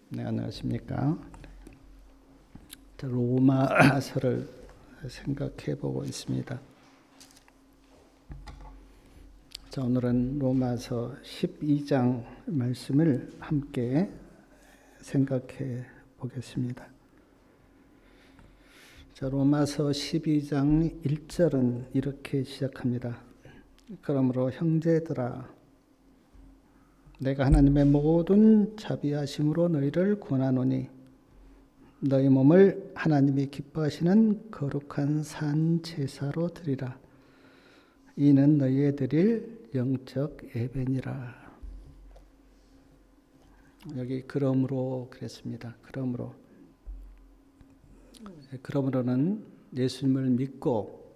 네, 안녕하십니까. 로마서를 생각해 보고 있습니다. 자, 오늘은 로마서 12장 말씀을 함께 생각해 보겠습니다. 자, 로마서 12장 1절은 이렇게 시작합니다. 그러므로 형제들아, 내가 하나님의 모든 자비하심으로 너희를 권하노니 너희 몸을 하나님이 기뻐하시는 거룩한 산 제사로 드리라. 이는 너희의 드릴 영적 예배니라. 여기 그러므로 그랬습니다. 그러므로는 예수님을 믿고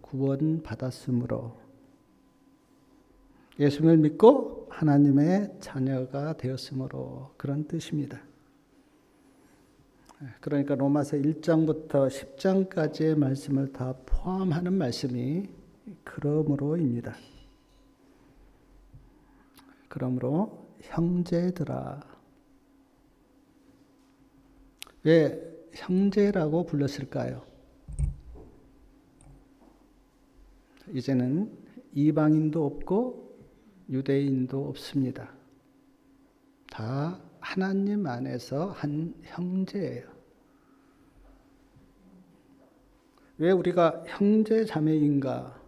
구원 받았으므로, 예수님을 믿고 하나님의 자녀가 되었으므로, 그런 뜻입니다. 그러니까 로마서 1장부터 10장까지의 말씀을 다 포함하는 말씀이 그러므로입니다. 그러므로 형제들아. 왜 형제라고 불렀을까요? 이제는 이방인도 없고 유대인도 없습니다. 다 하나님 안에서 한 형제예요. 왜 우리가 형제 자매인가?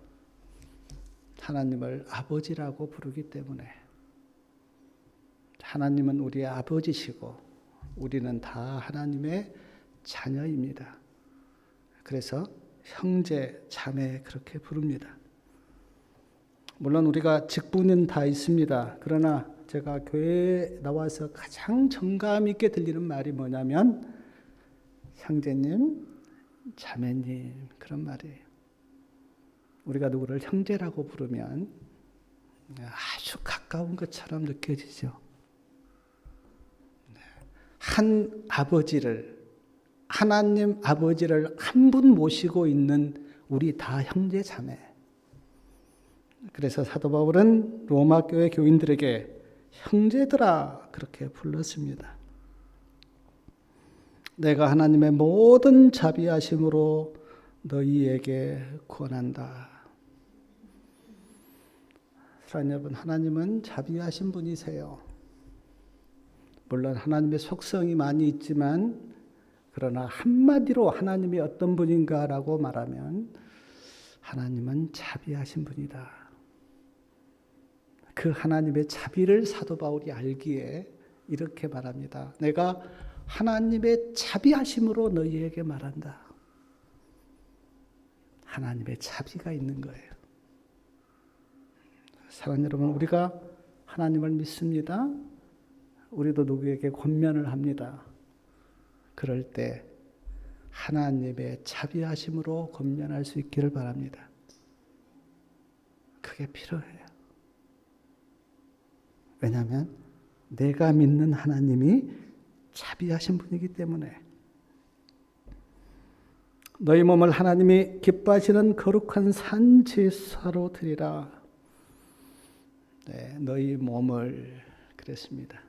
하나님을 아버지라고 부르기 때문에. 하나님은 우리의 아버지시고 우리는 다 하나님의 자녀입니다. 그래서 형제, 자매 그렇게 부릅니다. 물론 우리가 직분은 다 있습니다. 그러나 제가 교회에 나와서 가장 정감 있게 들리는 말이 뭐냐면 형제님, 자매님, 그런 말이에요. 우리가 누구를 형제라고 부르면 아주 가까운 것처럼 느껴지죠. 한 아버지를, 하나님 아버지를 한 분 모시고 있는 우리 다 형제 자매. 그래서 사도 바울은 로마 교회 교인들에게 형제들아 그렇게 불렀습니다. 내가 하나님의 모든 자비하심으로 너희에게 권한다. 사랑하는 여러분, 하나님은 자비하신 분이세요. 물론 하나님의 속성이 많이 있지만, 그러나 한마디로 하나님이 어떤 분인가라고 말하면 하나님은 자비하신 분이다. 그 하나님의 자비를 사도 바울이 알기에 이렇게 말합니다. 내가 하나님의 자비하심으로 너희에게 말한다. 하나님의 자비가 있는 거예요. 사랑하는 여러분, 우리가 하나님을 믿습니다. 우리도 누구에게 권면을 합니다. 그럴 때 하나님의 자비하심으로 권면할 수 있기를 바랍니다. 그게 필요해요. 왜냐하면 내가 믿는 하나님이 자비하신 분이기 때문에. 너희 몸을 하나님이 기뻐하시는 거룩한 산 제사로 드리라. 네, 너희 몸을 그랬습니다.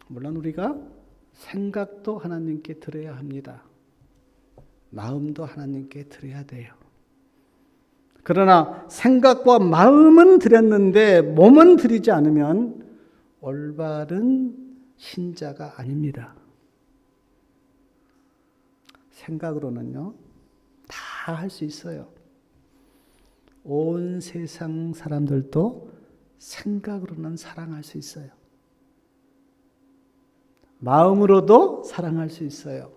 물론 우리가 생각도 하나님께 드려야 합니다. 마음도 하나님께 드려야 돼요. 그러나 생각과 마음은 드렸는데 몸은 드리지 않으면 올바른 신자가 아닙니다. 생각으로는요, 다 할 수 있어요. 온 세상 사람들도 생각으로는 사랑할 수 있어요. 마음으로도 사랑할 수 있어요.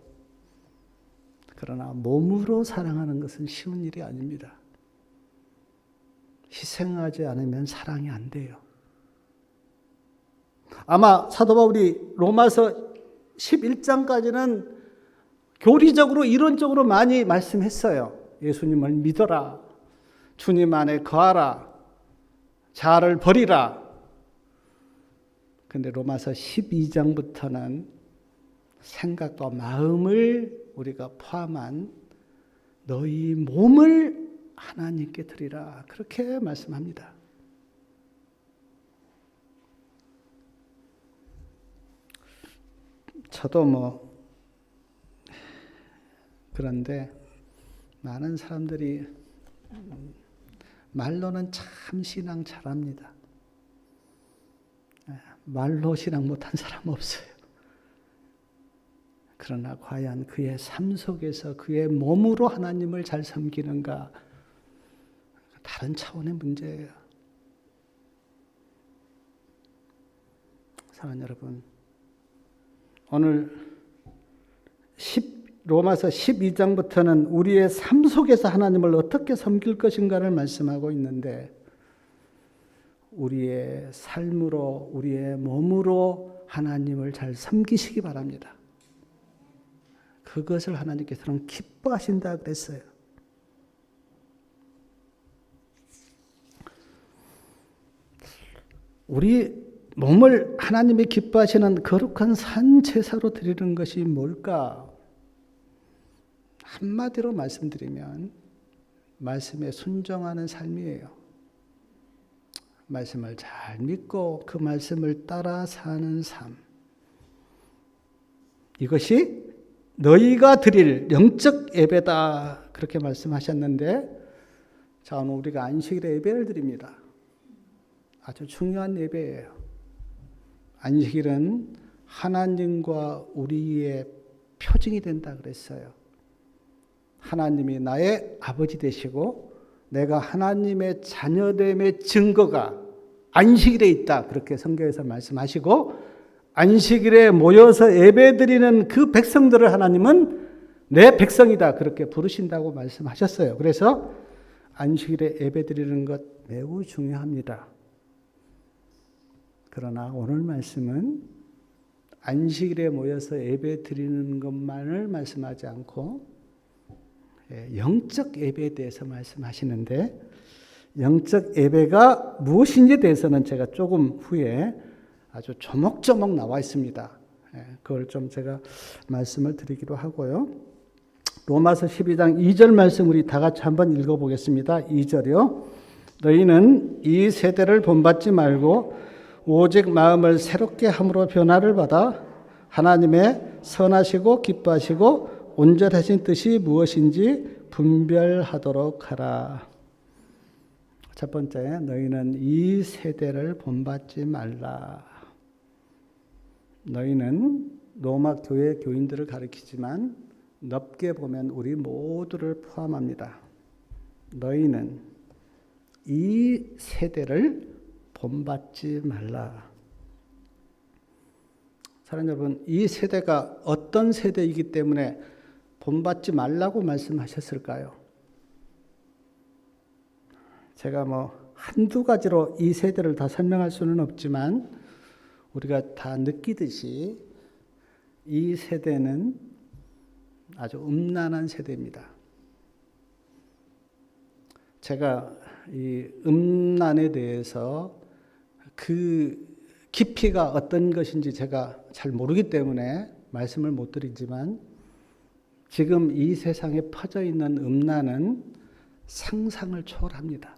그러나 몸으로 사랑하는 것은 쉬운 일이 아닙니다. 희생하지 않으면 사랑이 안 돼요. 아마 사도 바울이 로마서 11장까지는 교리적으로 이론적으로 많이 말씀했어요. 예수님을 믿어라. 주님 안에 거하라. 자아를 버리라. 그런데 로마서 12장부터는 생각과 마음을 우리가 포함한 너희 몸을 하나님께 드리라. 그렇게 말씀합니다. 저도 뭐 그런데 많은 사람들이 말로는 참 신앙 잘합니다. 말로 신앙 못한 사람 없어요. 그러나 과연 그의 삶 속에서 그의 몸으로 하나님을 잘 섬기는가? 다른 차원의 문제예요. 사랑하는 여러분, 오늘 로마서 12장부터는 우리의 삶 속에서 하나님을 어떻게 섬길 것인가를 말씀하고 있는데, 우리의 삶으로, 우리의 몸으로 하나님을 잘 섬기시기 바랍니다. 그것을 하나님께서는 기뻐하신다 그랬어요. 우리 몸을 하나님이 기뻐하시는 거룩한 산 제사로 드리는 것이 뭘까? 한마디로 말씀드리면 말씀에 순종하는 삶이에요. 말씀을 잘 믿고 그 말씀을 따라 사는 삶. 이것이 너희가 드릴 영적 예배다 그렇게 말씀하셨는데, 자, 오늘 우리가 안식일에 예배를 드립니다. 아주 중요한 예배예요. 안식일은 하나님과 우리의 표징이 된다 그랬어요. 하나님이 나의 아버지 되시고 내가 하나님의 자녀됨의 증거가 안식일에 있다 그렇게 성경에서 말씀하시고, 안식일에 모여서 예배드리는 그 백성들을 하나님은 내 백성이다 그렇게 부르신다고 말씀하셨어요. 그래서 안식일에 예배드리는 것 매우 중요합니다. 그러나 오늘 말씀은 안식일에 모여서 예배드리는 것만을 말씀하지 않고 영적 예배에 대해서 말씀하시는데, 영적 예배가 무엇인지에 대해서는 제가 조금 후에 아주 조목조목 나와 있습니다. 그걸 좀 제가 말씀을 드리기로 하고요. 로마서 12장 2절 말씀 우리 다 같이 한번 읽어보겠습니다. 2절이요. 너희는 이 세대를 본받지 말고 오직 마음을 새롭게 함으로 변화를 받아 하나님의 선하시고 기뻐하시고 온전하신 뜻이 무엇인지 분별하도록 하라. 첫 번째, 너희는 이 세대를 본받지 말라. 너희는 로마 교회 교인들을 가리키지만 넓게 보면 우리 모두를 포함합니다. 너희는 이 세대를 본받지 말라. 사랑하는 여러분, 이 세대가 어떤 세대이기 때문에 본받지 말라고 말씀하셨을까요? 제가 한두 가지로 이 세대를 다 설명할 수는 없지만 우리가 다 느끼듯이 이 세대는 아주 음란한 세대입니다. 제가 이 음란에 대해서 그 깊이가 어떤 것인지 제가 잘 모르기 때문에 말씀을 못 드리지만, 지금 이 세상에 퍼져 있는 음란은 상상을 초월합니다.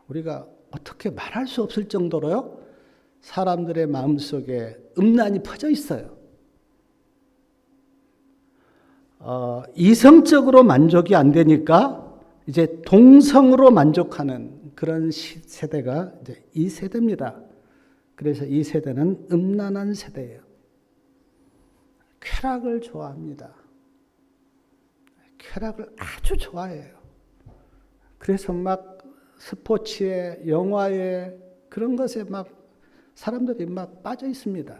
우리가 어떻게 말할 수 없을 정도로요, 사람들의 마음속에 음란이 퍼져 있어요. 이성적으로 만족이 안 되니까 이제 동성으로 만족하는 그런 세대가 이제 이 세대입니다. 그래서 이 세대는 음란한 세대예요. 쾌락을 좋아합니다. 쾌락을 아주 좋아해요. 그래서 막 스포츠에, 영화에, 그런 것에 막 사람들이 막 빠져 있습니다.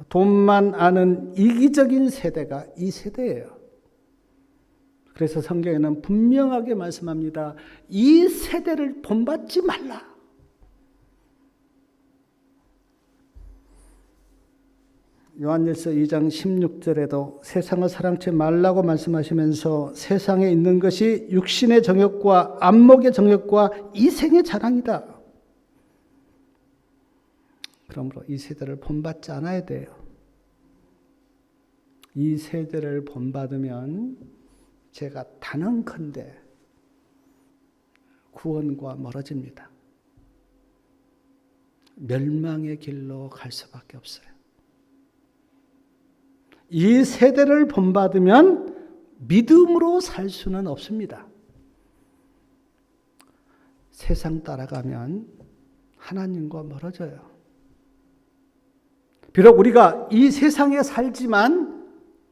돈만 아는 이기적인 세대가 이 세대예요. 그래서 성경에는 분명하게 말씀합니다. 이 세대를 본받지 말라. 요한일서 2장 16절에도 세상을 사랑치 말라고 말씀하시면서 세상에 있는 것이 육신의 정욕과 안목의 정욕과 이생의 자랑이다. 그러므로 이 세대를 본받지 않아야 돼요. 이 세대를 본받으면 제가 단언컨대 구원과 멀어집니다. 멸망의 길로 갈 수밖에 없어요. 이 세대를 본받으면 믿음으로 살 수는 없습니다. 세상 따라가면 하나님과 멀어져요. 비록 우리가 이 세상에 살지만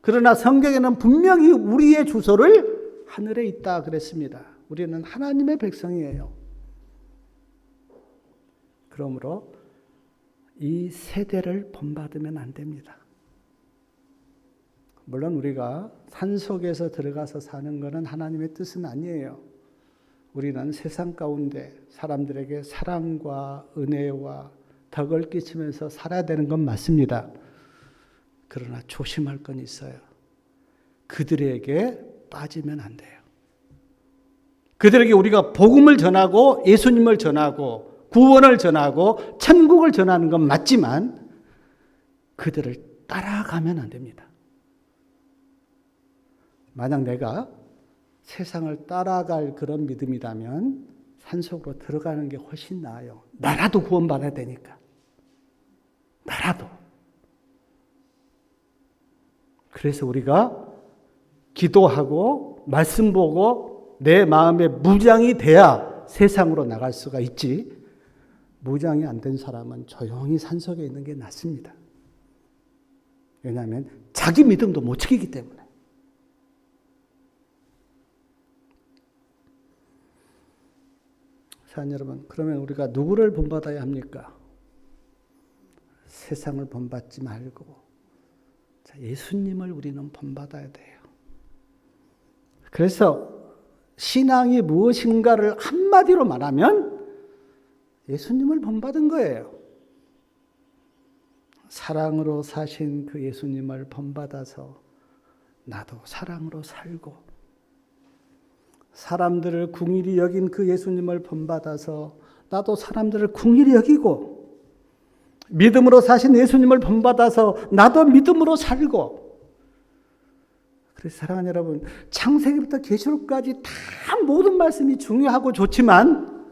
그러나 성경에는 분명히 우리의 주소를 하늘에 있다 그랬습니다. 우리는 하나님의 백성이에요. 그러므로 이 세대를 본받으면 안 됩니다. 물론 우리가 산속에서 들어가서 사는 것은 하나님의 뜻은 아니에요. 우리는 세상 가운데 사람들에게 사랑과 은혜와 덕을 끼치면서 살아야 되는 건 맞습니다. 그러나 조심할 건 있어요. 그들에게 빠지면 안 돼요. 그들에게 우리가 복음을 전하고 예수님을 전하고 구원을 전하고 천국을 전하는 건 맞지만 그들을 따라가면 안 됩니다. 만약 내가 세상을 따라갈 그런 믿음이라면 산속으로 들어가는 게 훨씬 나아요. 나라도 구원받아야 되니까. 나라도. 그래서 우리가 기도하고 말씀 보고 내 마음에 무장이 돼야 세상으로 나갈 수가 있지. 무장이 안 된 사람은 조용히 산속에 있는 게 낫습니다. 왜냐하면 자기 믿음도 못 지키기 때문에. 사랑하는 여러분, 그러면 우리가 누구를 본받아야 합니까? 세상을 본받지 말고 예수님을 우리는 본받아야 돼요. 그래서 신앙이 무엇인가를 한마디로 말하면 예수님을 본받은 거예요. 사랑으로 사신 그 예수님을 본받아서 나도 사랑으로 살고 사람들을 궁일이 여긴 그 예수님을 본받아서 나도 사람들을 궁일이 여기고 믿음으로 사신 예수님을 본받아서 나도 믿음으로 살고 그래서 사랑하는 여러분 창세기부터 계시록까지 다 모든 말씀이 중요하고 좋지만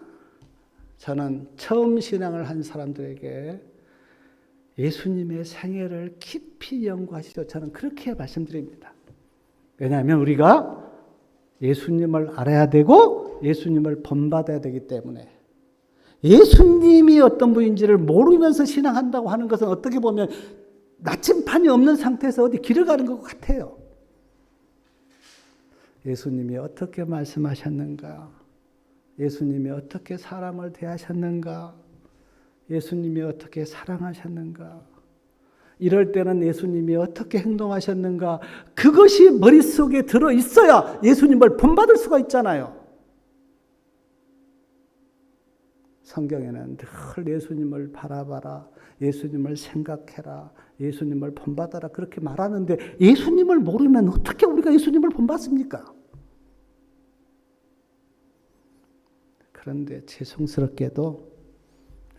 저는 처음 신앙을 한 사람들에게 예수님의 생애를 깊이 연구하시죠. 저는 그렇게 말씀드립니다. 왜냐하면 우리가 예수님을 알아야 되고 예수님을 본받아야 되기 때문에 예수님이 어떤 분인지를 모르면서 신앙한다고 하는 것은 어떻게 보면 나침판이 없는 상태에서 어디 길을 가는 것 같아요. 예수님이 어떻게 말씀하셨는가? 예수님이 어떻게 사람을 대하셨는가? 예수님이 어떻게 사랑하셨는가? 이럴 때는 예수님이 어떻게 행동하셨는가? 그것이 머릿속에 들어있어야 예수님을 본받을 수가 있잖아요. 성경에는 늘 예수님을 바라봐라, 예수님을 생각해라, 예수님을 본받아라 그렇게 말하는데 예수님을 모르면 어떻게 우리가 예수님을 본받습니까? 그런데 죄송스럽게도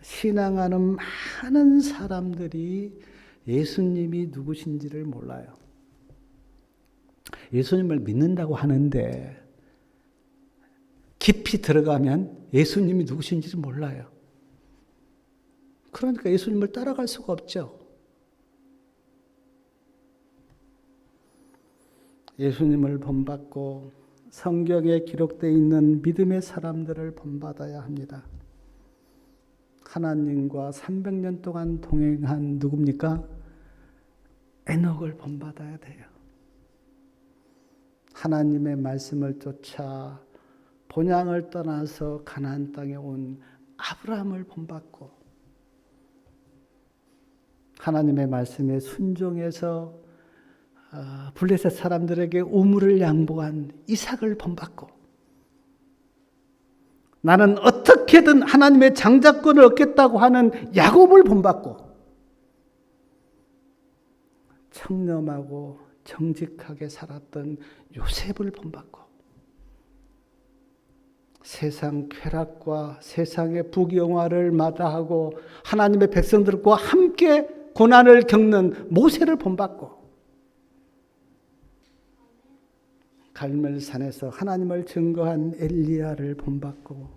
신앙하는 많은 사람들이 예수님이 누구신지를 몰라요. 예수님을 믿는다고 하는데 깊이 들어가면 예수님이 누구신지를 몰라요. 그러니까 예수님을 따라갈 수가 없죠. 예수님을 본받고 성경에 기록되어 있는 믿음의 사람들을 본받아야 합니다. 하나님과 300년 동안 동행한 누굽니까? 에녹을 본받아야 돼요. 하나님의 말씀을 쫓아 본향을 떠나서 가나안 땅에 온 아브라함을 본받고 하나님의 말씀에 순종해서 블레셋 사람들에게 우물을 양보한 이삭을 본받고 나는 어떻게든 하나님의 장자권을 얻겠다고 하는 야곱을 본받고 청렴하고 정직하게 살았던 요셉을 본받고 세상 쾌락과 세상의 부경화를 마다하고 하나님의 백성들과 함께 고난을 겪는 모세를 본받고 갈멜산에서 하나님을 증거한 엘리야를 본받고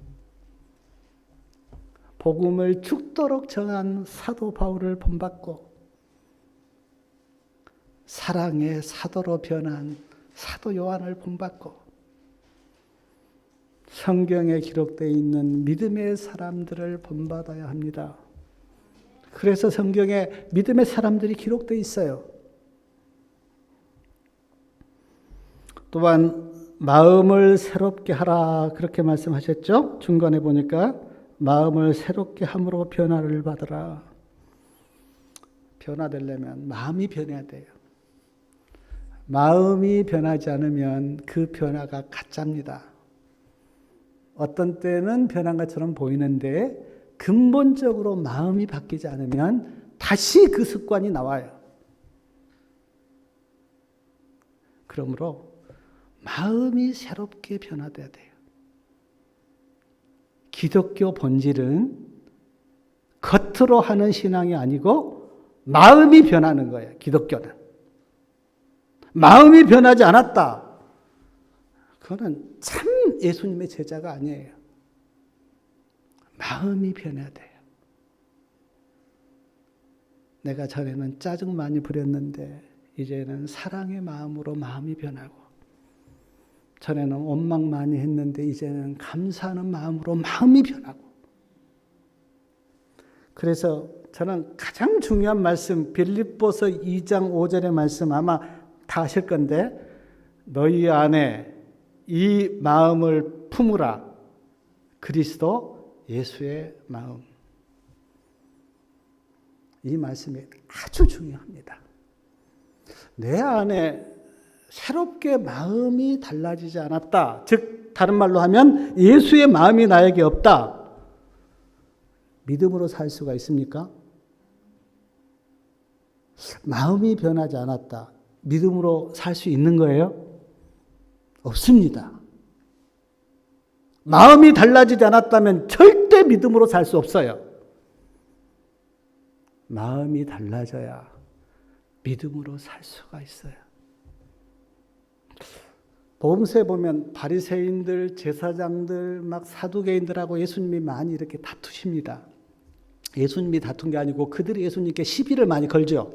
복음을 죽도록 전한 사도 바울을 본받고 사랑의 사도로 변한 사도 요한을 본받고 성경에 기록되어 있는 믿음의 사람들을 본받아야 합니다. 그래서 성경에 믿음의 사람들이 기록되어 있어요. 또한 마음을 새롭게 하라 그렇게 말씀하셨죠. 중간에 보니까 마음을 새롭게 함으로 변화를 받으라. 변화되려면 마음이 변해야 돼요. 마음이 변하지 않으면 그 변화가 가짜입니다. 어떤 때는 변한 것처럼 보이는데 근본적으로 마음이 바뀌지 않으면 다시 그 습관이 나와요. 그러므로 마음이 새롭게 변화돼야 돼요. 기독교 본질은 겉으로 하는 신앙이 아니고 마음이 변하는 거예요. 기독교는. 마음이 변하지 않았다. 그거는 참 예수님의 제자가 아니에요. 마음이 변해야 돼요. 내가 전에는 짜증 많이 부렸는데 이제는 사랑의 마음으로 마음이 변하고, 전에는 원망 많이 했는데 이제는 감사하는 마음으로 마음이 변하고. 그래서 저는 가장 중요한 말씀, 빌립보서 2장 5절의 말씀 아마 다 아실 건데, 너희 안에 이 마음을 품으라. 그리스도 예수의 마음. 이 말씀이 아주 중요합니다. 내 안에 새롭게 마음이 달라지지 않았다. 즉 다른 말로 하면 예수의 마음이 나에게 없다. 믿음으로 살 수가 있습니까? 마음이 변하지 않았다. 믿음으로 살 수 있는 거예요? 없습니다. 마음이 달라지지 않았다면 절대 믿음으로 살 수 없어요. 마음이 달라져야 믿음으로 살 수가 있어요. 복음서에 보면 바리새인들, 제사장들, 막 사두개인들하고 예수님이 많이 이렇게 다투십니다. 예수님이 다툰 게 아니고 그들이 예수님께 시비를 많이 걸죠.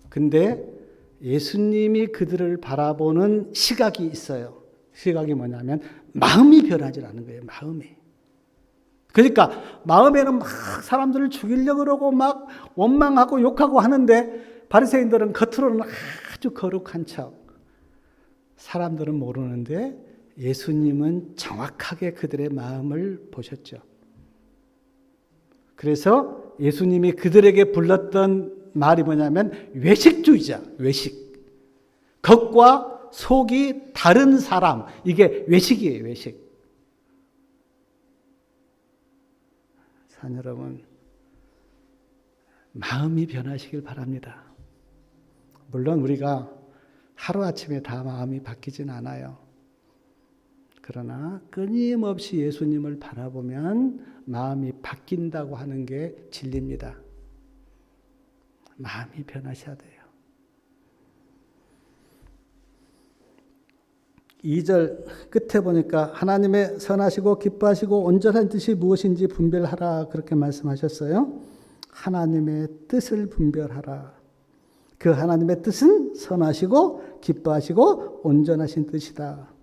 근데 예수님이 그들을 바라보는 시각이 있어요. 시각이 뭐냐면 마음이 변하지 않는 거예요. 마음이. 그러니까 마음에는 막 사람들을 죽이려고 그러고 막 원망하고 욕하고 하는데 바리새인들은 겉으로는 아주 거룩한 척. 사람들은 모르는데 예수님은 정확하게 그들의 마음을 보셨죠. 그래서 예수님이 그들에게 불렀던 말이 뭐냐면 외식주의자, 외식. 겉과 속이 다른 사람. 이게 외식이에요, 외식. 산 여러분, 마음이 변하시길 바랍니다. 물론 우리가 하루아침에 다 마음이 바뀌진 않아요. 그러나 끊임없이 예수님을 바라보면 마음이 바뀐다고 하는 게 진리입니다. 마음이 변하셔야 돼요. 2절 끝에 보니까 하나님의 선하시고 기뻐하시고 온전한 뜻이 무엇인지 분별하라 그렇게 말씀하셨어요. 하나님의 뜻을 분별하라. 그 하나님의 뜻은 선하시고 기뻐하시고 온전하신 뜻이다.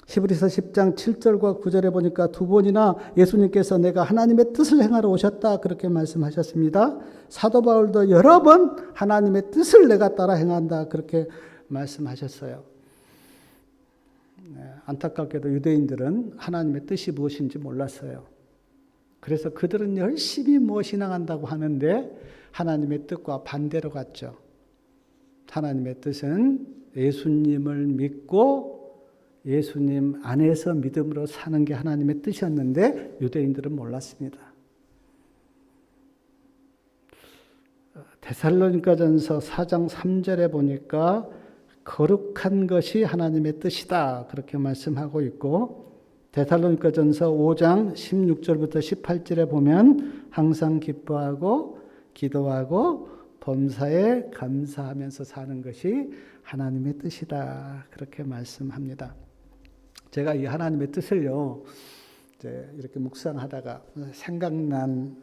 히브리서 10장 7절과 9절에 보니까 두 번이나 예수님께서 내가 하나님의 뜻을 행하러 오셨다 그렇게 말씀하셨습니다. 사도 바울도 여러 번 하나님의 뜻을 내가 따라 행한다 그렇게 말씀하셨어요. 안타깝게도 유대인들은 하나님의 뜻이 무엇인지 몰랐어요. 그래서 그들은 열심히 신앙한다고 하는데 하나님의 뜻과 반대로 갔죠. 하나님의 뜻은 예수님을 믿고 예수님 안에서 믿음으로 사는 게 하나님의 뜻이었는데 유대인들은 몰랐습니다. 데살로니가전서 4장 3절에 보니까 거룩한 것이 하나님의 뜻이다 그렇게 말씀하고 있고, 데살로니가전서 5장 16절부터 18절에 보면 항상 기뻐하고 기도하고 범사에 감사하면서 사는 것이 하나님의 뜻이다 그렇게 말씀합니다. 제가 이 하나님의 뜻을요 이제 이렇게 묵상하다가 생각난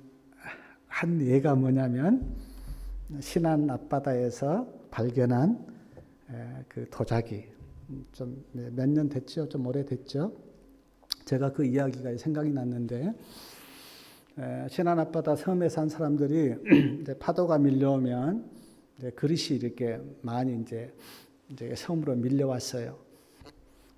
한 예가 뭐냐면 신안 앞바다에서 발견한 그 도자기, 좀 몇 년 됐죠, 좀 오래됐죠. 제가 그 이야기가 생각이 났는데 신안 앞바다 섬에 산 사람들이 이제 파도가 밀려오면 이제 그릇이 이렇게 많이 이제 섬으로 밀려왔어요.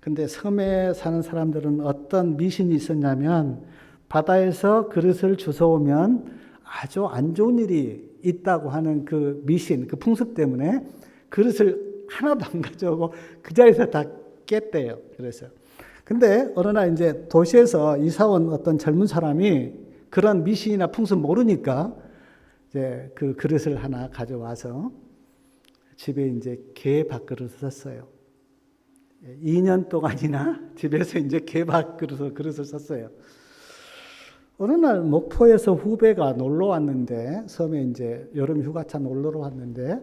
근데 섬에 사는 사람들은 어떤 미신이 있었냐면 바다에서 그릇을 주워오면 아주 안 좋은 일이 있다고 하는 그 미신, 그 풍습 때문에 그릇을 하나도 안 가져오고 그 자리에서 다 깼대요. 그래서. 근데 어느 날 이제 도시에서 이사 온 어떤 젊은 사람이 그런 미신이나 풍습 모르니까 이제 그 그릇을 하나 가져와서 집에 이제 개 밥그릇을 썼어요. 2년 동안이나 집에서 이제 개 밥그릇을 썼어요. 어느 날 목포에서 후배가 놀러 왔는데, 섬에 이제 여름 휴가차 놀러 왔는데,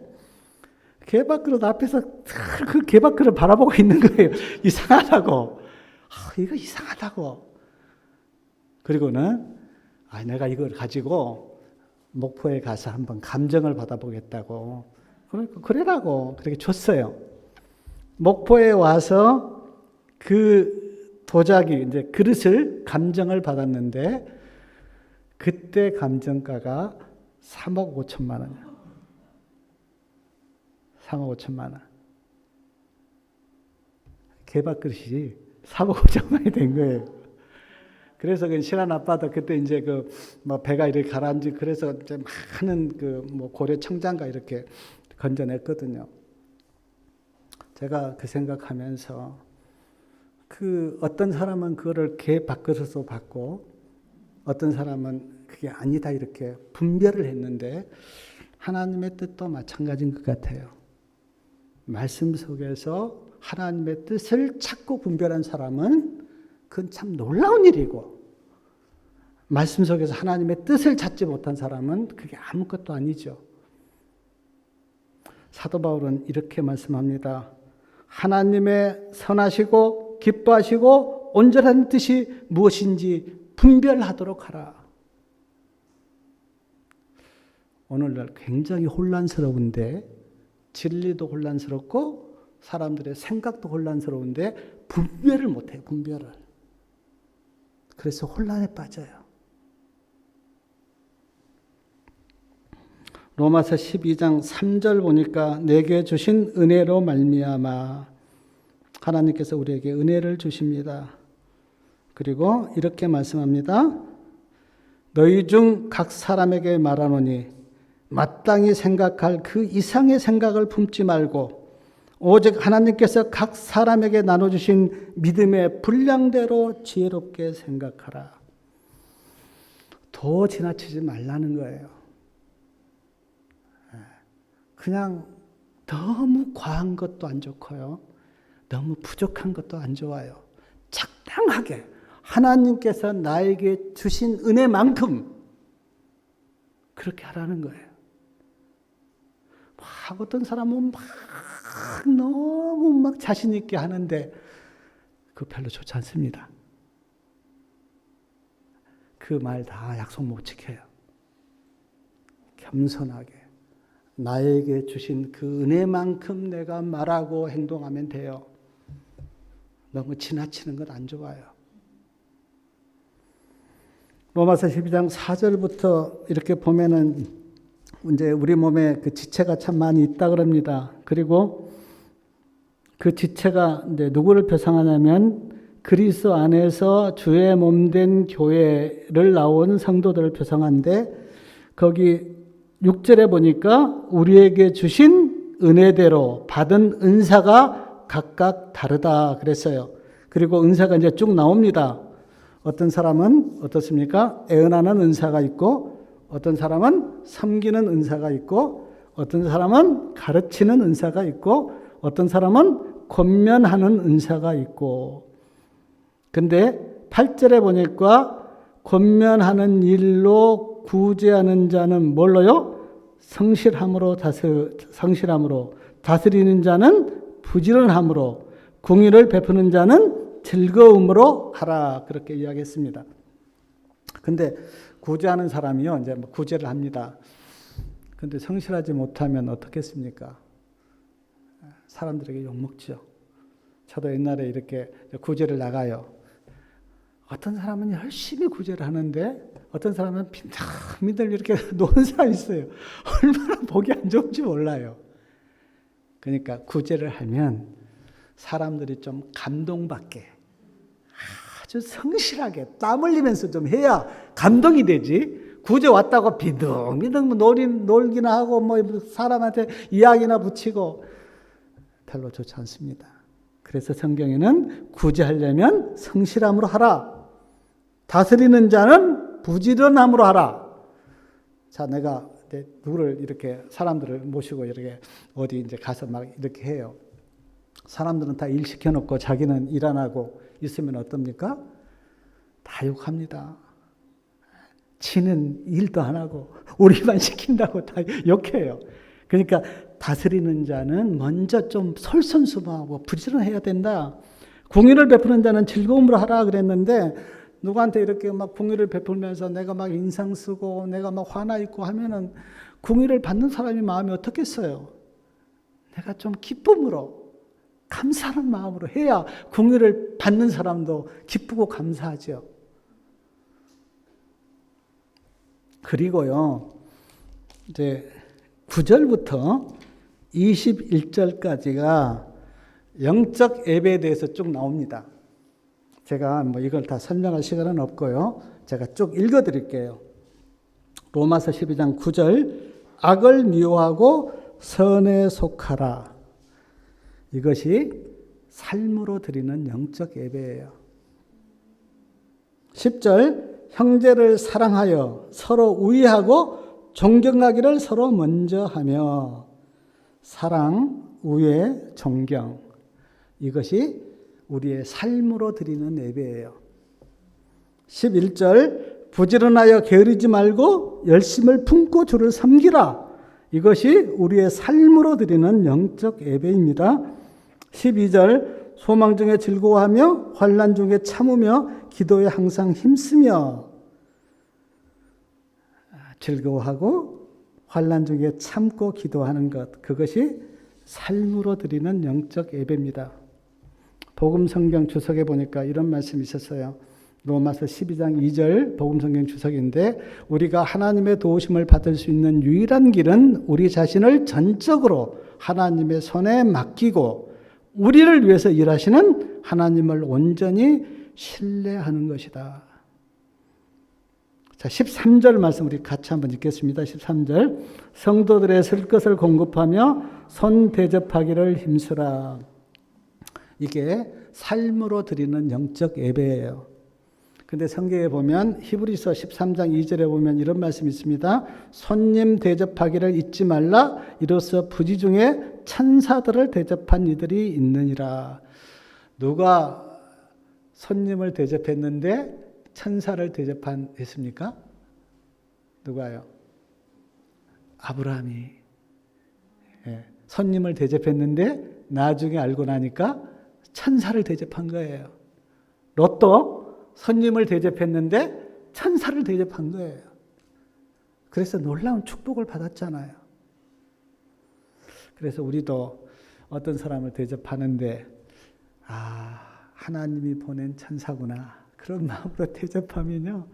개밥그릇 앞에서 그 개밥그릇을 바라보고 있는 거예요. 이상하다고. 이거 이상하다고. 그리고는, 내가 이걸 가지고 목포에 가서 한번 감정을 받아보겠다고. 그래라고 그렇게 줬어요. 목포에 와서 그 도자기, 이제 그릇을 감정을 받았는데, 그때 감정가가 3억 5천만 원이야. 3억 5천만 원. 개밥 그릇이 3억 5천만 원이 된 거예요. 그래서 그 신안 앞바다 그때 이제 그 뭐 배가 이렇게 가라앉지, 그래서 이제 많은 그 뭐 고려 청장가 이렇게 건져냈거든요. 제가 그 생각하면서 그 어떤 사람은 그거를 개 밥그릇으로 받고 어떤 사람은 그게 아니다 이렇게 분별을 했는데 하나님의 뜻도 마찬가지인 것 같아요. 말씀 속에서 하나님의 뜻을 찾고 분별한 사람은 그건 참 놀라운 일이고, 말씀 속에서 하나님의 뜻을 찾지 못한 사람은 그게 아무것도 아니죠. 사도 바울은 이렇게 말씀합니다. 하나님의 선하시고 기뻐하시고 온전한 뜻이 무엇인지 분별하도록 하라. 오늘날 굉장히 혼란스러운데, 진리도 혼란스럽고 사람들의 생각도 혼란스러운데 분별을 못해요. 분별을. 그래서 혼란에 빠져요. 로마서 12장 3절 보니까 내게 주신 은혜로 말미암아, 하나님께서 우리에게 은혜를 주십니다. 그리고 이렇게 말씀합니다. 너희 중 각 사람에게 말하노니 마땅히 생각할 그 이상의 생각을 품지 말고 오직 하나님께서 각 사람에게 나눠주신 믿음의 분량대로 지혜롭게 생각하라. 더 지나치지 말라는 거예요. 그냥 너무 과한 것도 안 좋고요. 너무 부족한 것도 안 좋아요. 적당하게 하나님께서 나에게 주신 은혜만큼 그렇게 하라는 거예요. 어떤 사람은 너무 자신 있게 하는데 그거 별로 좋지 않습니다. 그 말 다 약속 못 지켜요. 겸손하게 나에게 주신 그 은혜만큼 내가 말하고 행동하면 돼요. 너무 지나치는 건 안 좋아요. 로마서 12장 4절부터 이렇게 보면은 이제 우리 몸에 그 지체가 참 많이 있다 그럽니다. 그리고 그 지체가 이제 누구를 표상하냐면 그리스도 안에서 주의 몸된 교회를 나온 성도들을 표상한데, 거기 6절에 보니까 우리에게 주신 은혜대로 받은 은사가 각각 다르다 그랬어요. 그리고 은사가 이제 쭉 나옵니다. 어떤 사람은 어떻습니까? 애언하는 은사가 있고, 어떤 사람은 섬기는 은사가 있고, 어떤 사람은 가르치는 은사가 있고, 어떤 사람은 권면하는 은사가 있고. 근데 8절에 보니까 권면하는 일로 구제하는 자는 뭘로요? 성실함으로 다스리는 자는 부지런함으로, 공의를 베푸는 자는 즐거움으로 하라 그렇게 이야기했습니다. 근데 구제하는 사람이요 이제 뭐 구제를 합니다. 근데 성실하지 못하면 어떻겠습니까? 사람들에게 욕먹죠. 저도 옛날에 이렇게 구제를 나가요. 어떤 사람은 열심히 구제를 하는데 어떤 사람은 빈들빈들 이렇게 노는 사람이 있어요. 얼마나 보기 안 좋은지 몰라요. 그러니까 구제를 하면 사람들이 좀 감동받게 아주 성실하게 땀 흘리면서 좀 해야 감동이 되지. 구제 왔다고 비둥비둥 놀기나 하고 뭐 사람한테 이야기나 붙이고 별로 좋지 않습니다. 그래서 성경에는 구제하려면 성실함으로 하라. 다스리는 자는 부지런함으로 하라. 자, 내가 누구를 이렇게 사람들을 모시고 이렇게 어디 이제 가서 막 이렇게 해요. 사람들은 다 일 시켜놓고 자기는 일 안 하고 있으면 어떻습니까? 다 욕합니다. 지는 일도 안 하고 우리만 시킨다고 다 욕해요. 그러니까 다스리는 자는 먼저 좀 솔선수범하고 부지런해야 된다. 공의를 베푸는 자는 즐거움으로 하라 그랬는데 누구한테 이렇게 막 공의를 베풀면서 내가 막 인상 쓰고 내가 막 화나 있고 하면은 공의를 받는 사람이 마음이 어떻겠어요? 내가 좀 기쁨으로 감사하는 마음으로 해야 공의를 받는 사람도 기쁘고 감사하죠. 그리고요, 이제 9절부터 21절까지가 영적 예배에 대해서 쭉 나옵니다. 제가 뭐 이걸 다 설명할 시간은 없고요. 제가 쭉 읽어 드릴게요. 로마서 12장 9절, 악을 미워하고 선에 속하라. 이것이 삶으로 드리는 영적 예배예요. 10절, 형제를 사랑하여 서로 우애하고 존경하기를 서로 먼저 하며. 사랑, 우애, 존경. 이것이 우리의 삶으로 드리는 예배예요. 11절, 부지런하여 게으르지 말고 열심을 품고 주를 섬기라. 이것이 우리의 삶으로 드리는 영적 예배입니다. 12절, 소망 중에 즐거워하며 환난 중에 참으며 기도에 항상 힘쓰며. 즐거워하고 환난 중에 참고 기도하는 것, 그것이 삶으로 드리는 영적 예배입니다. 복음 성경 주석에 보니까 이런 말씀이 있었어요. 로마서 12장 2절 복음 성경 주석인데, 우리가 하나님의 도우심을 받을 수 있는 유일한 길은 우리 자신을 전적으로 하나님의 손에 맡기고 우리를 위해서 일하시는 하나님을 온전히 신뢰하는 것이다. 자, 13절 말씀 우리 같이 한번 읽겠습니다. 13절, 성도들의 쓸 것을 공급하며 손 대접하기를 힘쓰라. 이게 삶으로 드리는 영적 예배예요. 근데 성경에 보면 히브리서 13장 2절에 보면 이런 말씀이 있습니다. 손님 대접하기를 잊지 말라. 이로써 부지 중에 천사들을 대접한 이들이 있느니라. 누가 손님을 대접했는데 천사를 대접했습니까? 누가요? 아브라함이. 예, 손님을 대접했는데 나중에 알고 나니까 천사를 대접한 거예요. 롯도 손님을 대접했는데 천사를 대접한 거예요. 그래서 놀라운 축복을 받았잖아요. 그래서 우리도 어떤 사람을 대접하는데 하나님이 보낸 천사구나, 그런 마음으로 대접하면요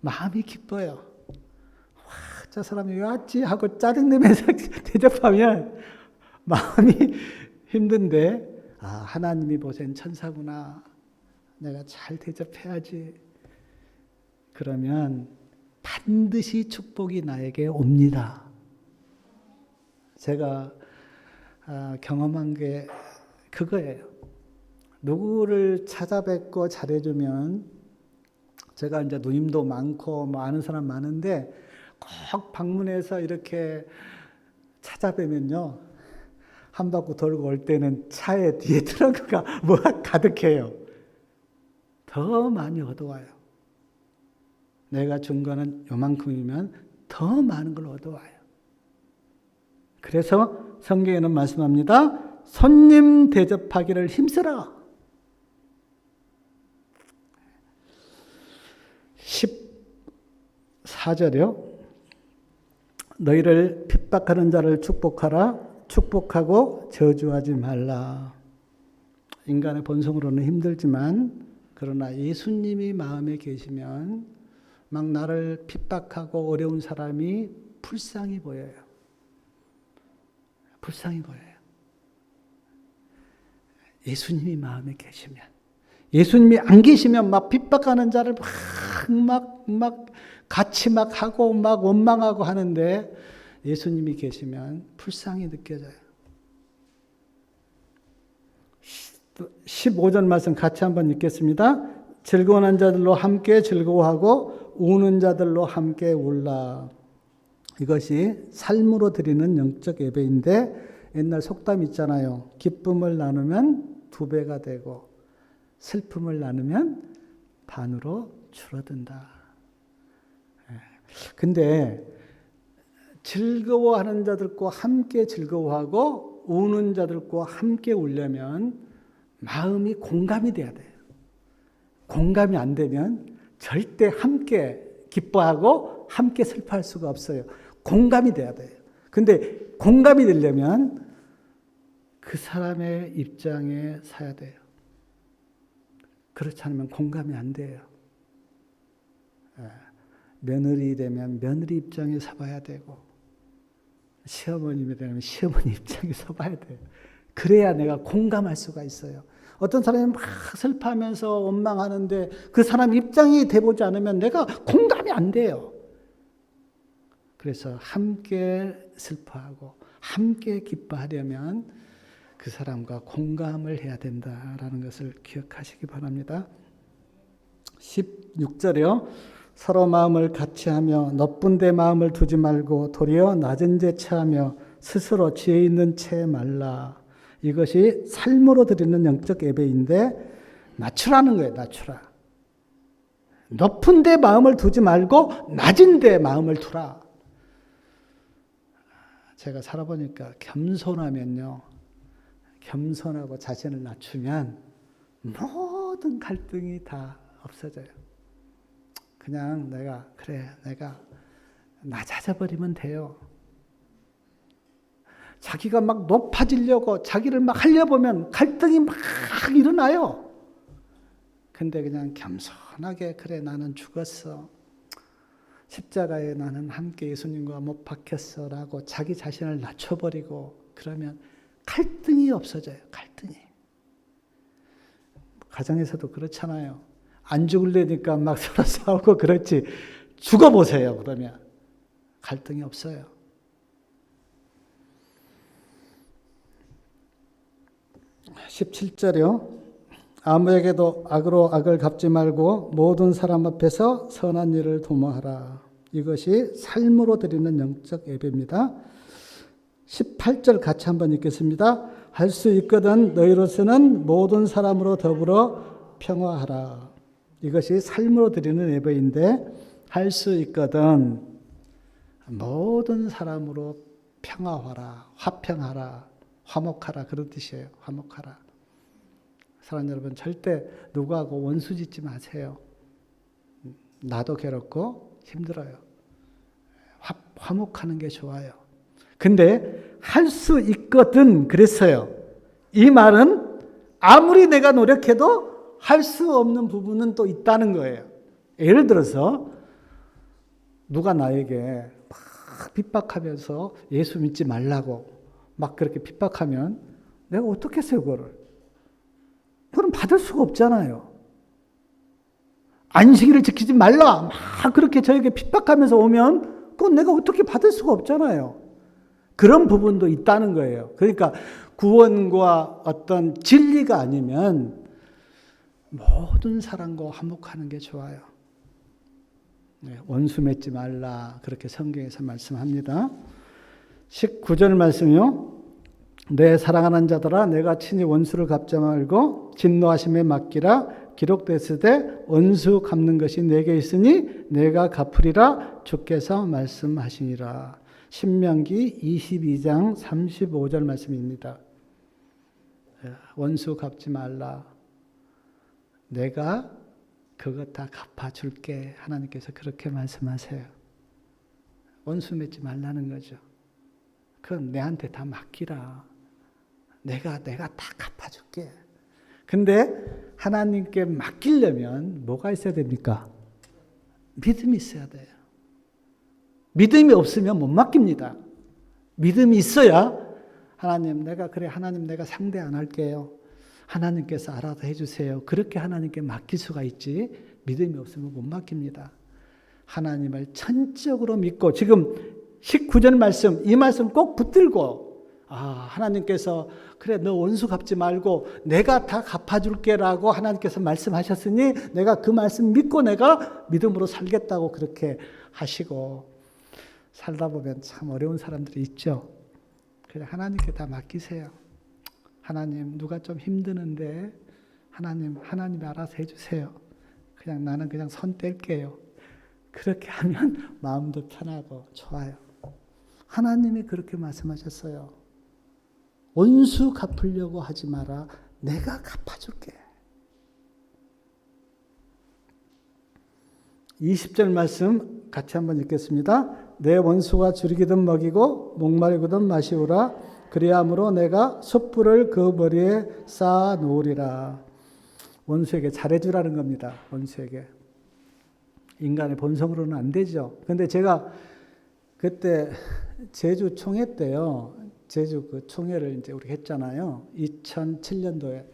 마음이 기뻐요. 와, 저 사람이 왜 왔지 하고 짜증내면서 대접하면 마음이 힘든데 하나님이 보낸 천사구나, 내가 잘 대접해야지. 그러면 반드시 축복이 나에게 옵니다. 제가 경험한 게 그거예요. 누구를 찾아뵙고 잘해주면, 제가 이제 누님도 많고 뭐 아는 사람 많은데 꼭 방문해서 이렇게 찾아뵈면요, 한 바퀴 돌고 올 때는 차에 뒤에 트렁크가 뭐가 가득해요. 더 많이 얻어와요. 내가 준 거는 요만큼이면 더 많은 걸 얻어와요. 그래서 성경에는 말씀합니다. 손님 대접하기를 힘쓰라. 4절이요. 너희를 핍박하는 자를 축복하라. 축복하고 저주하지 말라. 인간의 본성으로는 힘들지만 그러나 예수님이 마음에 계시면 막 나를 핍박하고 어려운 사람이 불쌍히 보여요. 불쌍히 보여요. 예수님이 마음에 계시면. 예수님이 안 계시면 막 핍박하는 자를 막 같이 막 하고 막 원망하고 하는데 예수님이 계시면 불쌍히 느껴져요. 15절 말씀 같이 한번 읽겠습니다. 즐거워하는 자들로 함께 즐거워하고 우는 자들로 함께 울라. 이것이 삶으로 드리는 영적 예배인데 옛날 속담 있잖아요. 기쁨을 나누면 2배가 되고 슬픔을 나누면 반으로 줄어든다. 근데 즐거워하는 자들과 함께 즐거워하고 우는 자들과 함께 울려면 마음이 공감이 돼야 돼요. 공감이 안 되면 절대 함께 기뻐하고 함께 슬퍼할 수가 없어요. 공감이 돼야 돼요. 근데 공감이 되려면 그 사람의 입장에 서야 돼요. 그렇지 않으면 공감이 안 돼요. 며느리 되면 며느리 입장에 서봐야 되고 시어머님이 되면 시어머니 입장에 서봐야 돼요. 그래야 내가 공감할 수가 있어요. 어떤 사람이 막 슬퍼하면서 원망하는데 그 사람 입장이 돼보지 않으면 내가 공감이 안 돼요. 그래서 함께 슬퍼하고 함께 기뻐하려면 그 사람과 공감을 해야 된다라는 것을 기억하시기 바랍니다. 16절이요. 서로 마음을 같이 하며 나쁜 데 마음을 두지 말고 도리어 낮은 데 체하며 스스로 지혜 있는 채 말라. 이것이 삶으로 드리는 영적 예배인데 낮추라는 거예요. 낮추라. 높은 데 마음을 두지 말고 낮은 데 마음을 두라. 제가 살아보니까 겸손하면요. 겸손하고 자신을 낮추면 모든 갈등이 다 없어져요. 그냥 내가 낮아져 버리면 돼요. 자기가 막 높아지려고 자기를 막 하려보면 갈등이 막 일어나요. 근데 그냥 겸손하게 그래 나는 죽었어. 십자가에 나는 함께 예수님과 못 박혔어 라고 자기 자신을 낮춰버리고 그러면 갈등이 없어져요. 갈등이. 가정에서도 그렇잖아요. 안 죽으려니까 막 서로 싸우고 그렇지. 죽어보세요. 그러면 갈등이 없어요. (17절이요) 아무에게도 악으로 악을 갚지 말고 모든 사람 앞에서 선한 일을 도모하라. 이것이 삶으로 드리는 영적 예배입니다. 18절 같이 한번 읽겠습니다. 할 수 있거든 너희로서는 모든 사람으로 더불어 평화하라. 이것이 삶으로 드리는 예배인데 할 수 있거든 모든 사람으로 평화하라. 화평하라. 화목하라. 그런 뜻이에요. 화목하라. 사랑하는 여러분, 절대 누구하고 원수 짓지 마세요. 나도 괴롭고 힘들어요. 화목하는 게 좋아요. 근데 할 수 있거든 그랬어요. 이 말은 아무리 내가 노력해도 할 수 없는 부분은 또 있다는 거예요. 예를 들어서 누가 나에게 막 핍박하면서 예수 믿지 말라고 막 그렇게 핍박하면 내가 어떻게 했어요, 그거를? 그럼 받을 수가 없잖아요. 안식일을 지키지 말라 막 그렇게 저에게 핍박하면서 오면 그건 내가 어떻게 받을 수가 없잖아요. 그런 부분도 있다는 거예요. 그러니까 구원과 어떤 진리가 아니면 모든 사람과 화목하는 게 좋아요. 원수 맺지 말라 그렇게 성경에서 말씀합니다. 19절 말씀이요. 내 사랑하는 자들아 내가 친히 원수를 갚지 말고 진노하심에 맡기라. 기록됐으되 원수 갚는 것이 내게 있으니 내가 갚으리라 주께서 말씀하시니라. 신명기 22장 35절 말씀입니다. 원수 갚지 말라. 내가 그것 다 갚아줄게. 하나님께서 그렇게 말씀하세요. 원수 맺지 말라는 거죠. 그건 내한테 다 맡기라. 내가 다 갚아줄게. 근데 하나님께 맡기려면 뭐가 있어야 됩니까? 믿음이 있어야 돼요. 믿음이 없으면 못 맡깁니다. 믿음이 있어야 하나님 내가 상대 안 할게요. 하나님께서 알아서 해주세요. 그렇게 하나님께 맡길 수가 있지 믿음이 없으면 못 맡깁니다. 하나님을 전적으로 믿고 지금 19절 말씀 이 말씀 꼭 붙들고 하나님께서 그래 너 원수 갚지 말고 내가 다 갚아줄게라고 하나님께서 말씀하셨으니 내가 그 말씀 믿고 내가 믿음으로 살겠다고 그렇게 하시고 살다 보면 참 어려운 사람들이 있죠. 그래 하나님께 다 맡기세요. 하나님 누가 좀 힘드는데 하나님이 알아서 해주세요. 나는 그냥 손 뗄게요. 그렇게 하면 마음도 편하고 좋아요. 하나님이 그렇게 말씀하셨어요. 원수 갚으려고 하지 마라. 내가 갚아줄게. 20절 말씀 같이 한번 읽겠습니다. 내 원수가 줄이기든 먹이고 목마르거든 마시우라. 그리함으로 내가 숯불을 그 머리에 쌓아 놓으리라. 원수에게 잘해주라는 겁니다. 원수에게. 인간의 본성으로는 안 되죠. 그런데 제가 그때 제주 총회 때요. 제주 그 총회를 이제 우리 했잖아요. 2007년도에.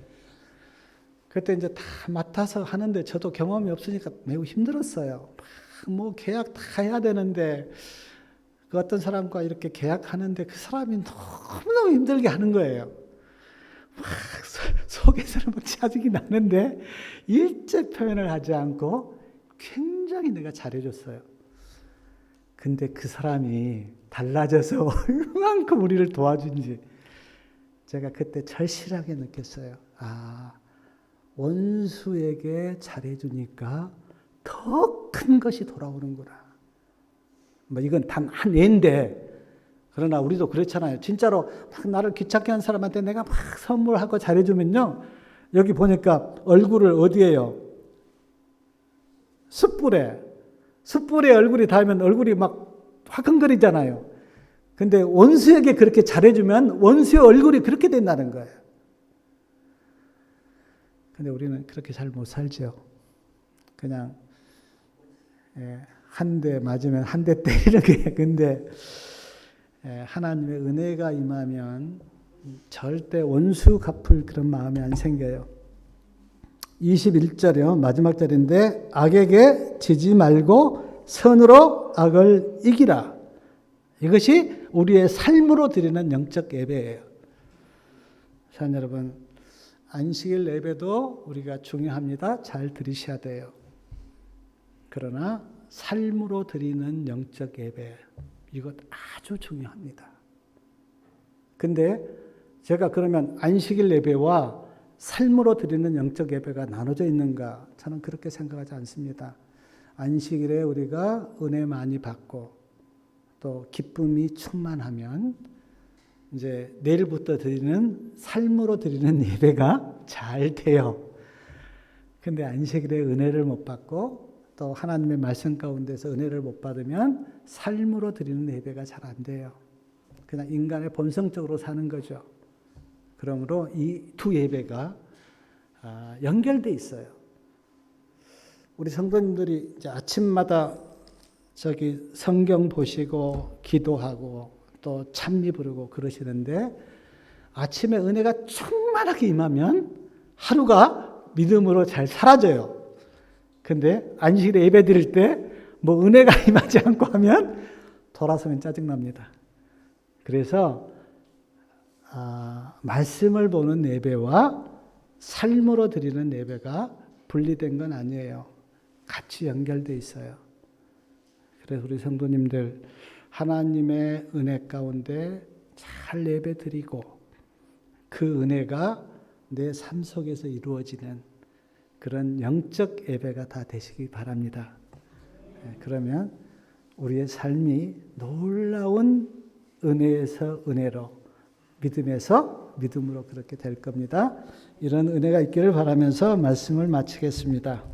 그때 이제 다 맡아서 하는데 저도 경험이 없으니까 매우 힘들었어요. 뭐 계약 다 해야 되는데 그 어떤 사람과 이렇게 계약하는데 그 사람이 너무너무 힘들게 하는 거예요. 막 속에서는 막 짜증이 나는데 일제 표현을 하지 않고 굉장히 내가 잘해줬어요. 근데 그 사람이 달라져서 얼만큼 우리를 도와준지 제가 그때 절실하게 느꼈어요. 원수에게 잘해주니까 더 큰 것이 돌아오는구나. 이건 단 한 예인데 그러나 우리도 그렇잖아요. 진짜로 막 나를 귀찮게 한 사람한테 내가 막 선물하고 잘해주면요. 여기 보니까 얼굴을 어디에요? 숯불에 얼굴이 닿으면 얼굴이 막 화끈거리잖아요. 근데 원수에게 그렇게 잘해주면 원수의 얼굴이 그렇게 된다는 거예요. 근데 우리는 그렇게 잘 못 살죠. 그냥 한 대 맞으면 한 대 때리는 게. 근데 하나님의 은혜가 임하면 절대 원수 갚을 그런 마음이 안 생겨요. 21절이요. 마지막 절인데 악에게 지지 말고 선으로 악을 이기라. 이것이 우리의 삶으로 드리는 영적 예배예요. 사랑하는 여러분, 안식일 예배도 우리가 중요합니다. 잘 들으셔야 돼요. 그러나 삶으로 드리는 영적 예배, 이것 아주 중요합니다. 근데 제가 그러면 안식일 예배와 삶으로 드리는 영적 예배가 나눠져 있는가? 저는 그렇게 생각하지 않습니다. 안식일에 우리가 은혜 많이 받고 또 기쁨이 충만하면 이제 내일부터 드리는 삶으로 드리는 예배가 잘 돼요. 근데 안식일에 은혜를 못 받고 또 하나님의 말씀 가운데서 은혜를 못 받으면 삶으로 드리는 예배가 잘 안 돼요. 그냥 인간의 본성적으로 사는 거죠. 그러므로 이 두 예배가 연결돼 있어요. 우리 성도님들이 이제 아침마다 성경 보시고 기도하고 또 찬미 부르고 그러시는데 아침에 은혜가 충만하게 임하면 하루가 믿음으로 잘 사라져요. 근데 안식일에 예배 드릴 때 뭐 은혜가 임하지 않고 하면 돌아서면 짜증납니다. 그래서 말씀을 보는 예배와 삶으로 드리는 예배가 분리된 건 아니에요. 같이 연결되어 있어요. 그래서 우리 성도님들 하나님의 은혜 가운데 잘 예배 드리고 그 은혜가 내 삶 속에서 이루어지는 그런 영적 예배가 다 되시기 바랍니다. 그러면 우리의 삶이 놀라운 은혜에서 은혜로, 믿음에서 믿음으로 그렇게 될 겁니다. 이런 은혜가 있기를 바라면서 말씀을 마치겠습니다.